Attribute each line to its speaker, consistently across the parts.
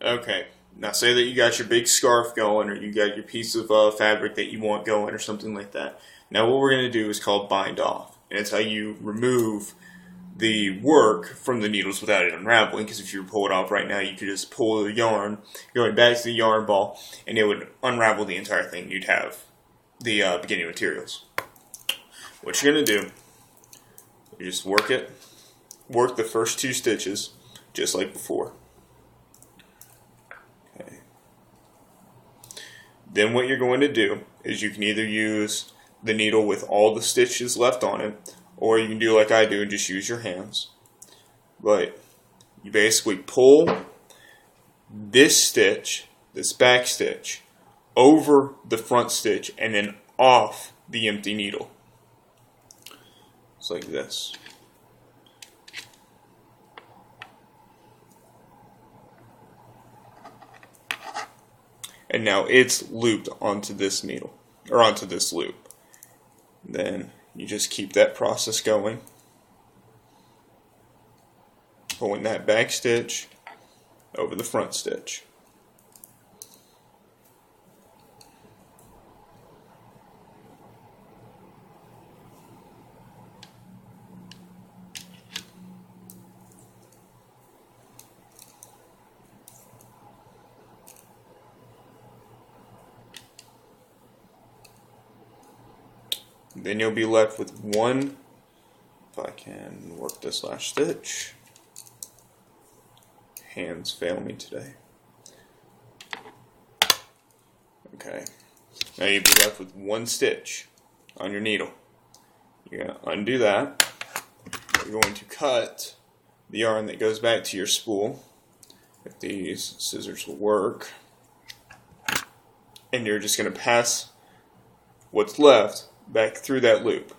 Speaker 1: Okay. Now say that you got your big scarf going, or you got your piece of fabric that you want going, or something like that. Now what we're going to do is called bind off, and it's how you remove the work from the needles without it unraveling, because if you pull it off right now, you could just pull the yarn, going back to the yarn ball, and it would unravel the entire thing. You'd have the beginning materials. What you're going to do, you just work the first 2 stitches, just like before. Okay. Then what you're going to do is you can either use the needle with all the stitches left on it, or you can do like I do and just use your hands. But you basically pull this stitch, this back stitch, over the front stitch and then off the empty needle. It's like this. And now it's looped onto this needle, or onto this loop. Then you just keep that process going, pulling that back stitch over the front stitch. Then you'll be left with one, if I can work this last stitch. Hands fail me today. Okay, now you'll be left with 1 stitch on your needle. You're going to undo that. You're going to cut the yarn that goes back to your spool, if these scissors will work. And you're just going to pass what's left back through that loop,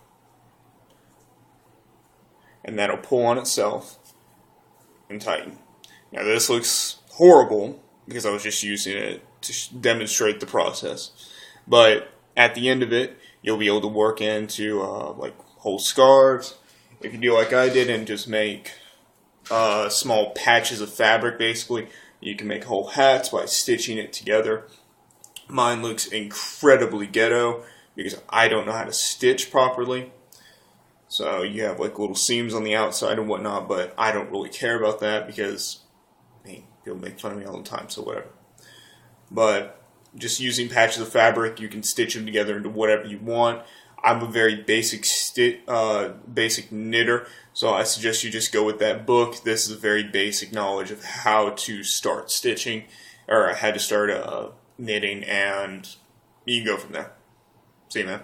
Speaker 1: and that'll pull on itself and tighten. Now this looks horrible because I was just using it to demonstrate the process, but at the end of it you'll be able to work into like whole scarves. If you do like I did and just make small patches of fabric, basically you can make whole hats by stitching it together. Mine looks incredibly ghetto because I don't know how to stitch properly. So you have like little seams on the outside and whatnot, but I don't really care about that because, I mean, people make fun of me all the time, so whatever. But just using patches of fabric, you can stitch them together into whatever you want. I'm a very basic basic knitter, so I suggest you just go with that book. This is a very basic knowledge of how to start stitching, or how to start knitting, and you can go from there. See you, man.